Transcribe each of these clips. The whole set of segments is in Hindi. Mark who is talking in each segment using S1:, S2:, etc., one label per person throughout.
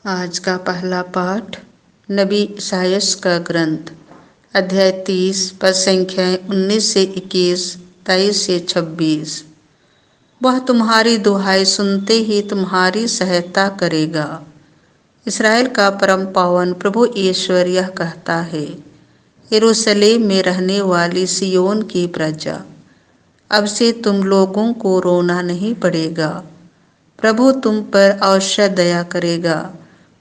S1: आज का पहला पाठ नबी ईसायास का ग्रंथ अध्याय 30 पद संख्याएं 19 से 21, 23 से 26। वह तुम्हारी दुहाई सुनते ही तुम्हारी सहायता करेगा। इस्राएल का परम पावन प्रभु ईश्वर यह कहता है, यरूशलेम में रहने वाली सियोन की प्रजा, अब से तुम लोगों को रोना नहीं पड़ेगा। प्रभु तुम पर अवश्य दया करेगा।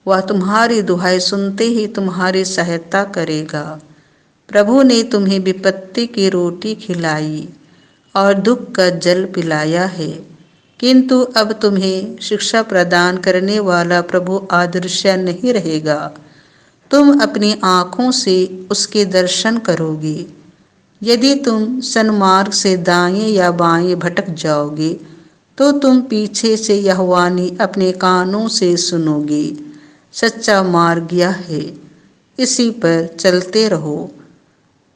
S1: वह तुम्हारी दुहाई सुनते ही तुम्हारी सहायता करेगा। प्रभु ने तुम्हें विपत्ति की रोटी खिलाई और दुख का जल पिलाया है, किंतु अब तुम्हें शिक्षा प्रदान करने वाला प्रभु अदृश्य नहीं रहेगा। तुम अपनी आँखों से उसके दर्शन करोगे। यदि तुम सन्मार्ग से दाएं या बाएं भटक जाओगे, तो तुम पीछे से यह वाणी अपने कानों से सुनोगे। सच्चा मार्ग यह है, इसी पर चलते रहो।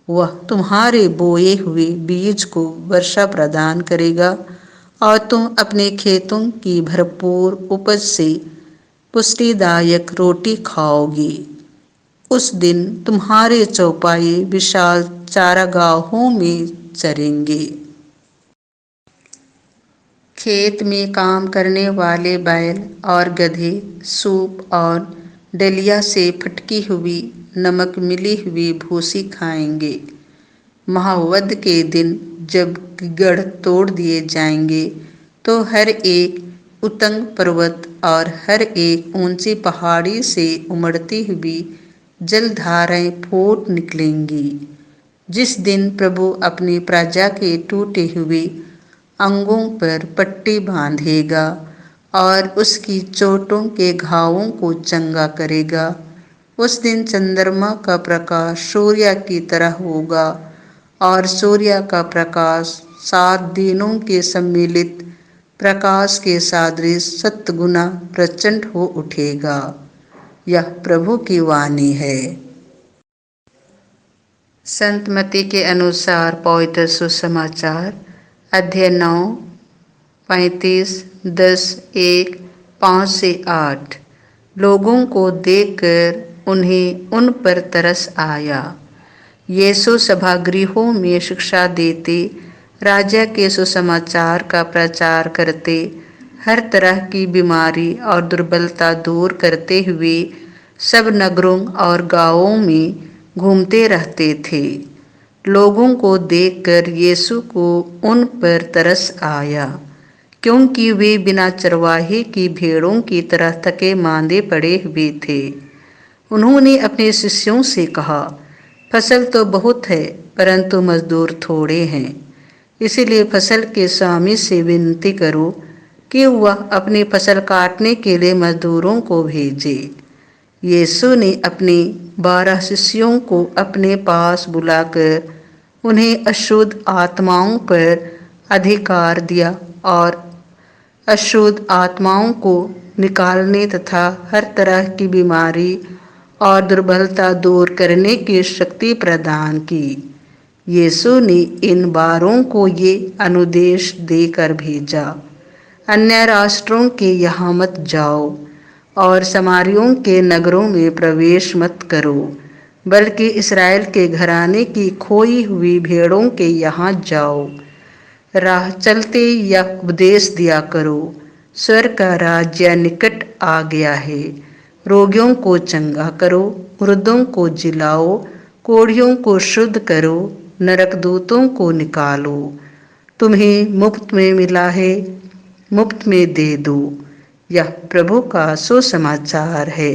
S1: वह तुम्हारे बोए हुए बीज को वर्षा प्रदान करेगा और तुम अपने खेतों की भरपूर उपज से पुष्टिदायक रोटी खाओगे। उस दिन तुम्हारे चौपाई विशाल चारागाहों में चरेंगे। खेत में काम करने वाले बैल और गधे सूप और डलिया से फटकी हुई नमक मिली हुई भूसी खाएंगे। महावद के दिन जब गढ़ तोड़ दिए जाएंगे, तो हर एक उतंग पर्वत और हर एक ऊंची पहाड़ी से उमड़ती हुई जलधाराएं फूट निकलेंगी। जिस दिन प्रभु अपनी प्रजा के टूटे हुए अंगों पर पट्टी बांधेगा और उसकी चोटों के घावों को चंगा करेगा, उस दिन चंद्रमा का प्रकाश सूर्य की तरह होगा और सूर्य का प्रकाश 7 दिनों के सम्मिलित प्रकाश के सदृश 7 गुना प्रचंड हो उठेगा। यह प्रभु की वाणी है। संत मत्ती के अनुसार पवित्र सुसमाचार अध्याय 9, 35, 10, 1, 5 से 8। लोगों को देखकर उन्हें उन पर तरस आया। यीशु सभागृहों में शिक्षा देते, राजा के सुसमाचार का प्रचार करते, हर तरह की बीमारी और दुर्बलता दूर करते हुए सब नगरों और गांवों में घूमते रहते थे। लोगों को देखकर यीशु को उन पर तरस आया, क्योंकि वे बिना चरवाहे की भेड़ों की तरह थके मांदे पड़े हुए थे। उन्होंने अपने शिष्यों से कहा, फसल तो बहुत है, परंतु मजदूर थोड़े हैं। इसीलिए फसल के स्वामी से विनती करो कि वह अपनी फसल काटने के लिए मजदूरों को भेजे। यीशु ने अपने 12 शिष्यों को अपने पास बुलाकर उन्हें अशुद्ध आत्माओं पर अधिकार दिया और अशुद्ध आत्माओं को निकालने तथा हर तरह की बीमारी और दुर्बलता दूर करने की शक्ति प्रदान की। यीशु ने इन 12 को ये अनुदेश देकर भेजा, अन्य राष्ट्रों के यहाँ मत जाओ और समारियों के नगरों में प्रवेश मत करो, बल्कि इस्राएल के घराने की खोई हुई भेड़ों के यहाँ जाओ। राह चलते यह उपदेश दिया करो, स्वर्ग का राज्य निकट आ गया है। रोगियों को चंगा करो, मुर्दों को जिलाओ, कोढ़ियों को शुद्ध करो, नरकदूतों को निकालो। तुम्हें मुफ्त में मिला है, मुफ्त में दे दो। यह प्रभु का सुसमाचार है।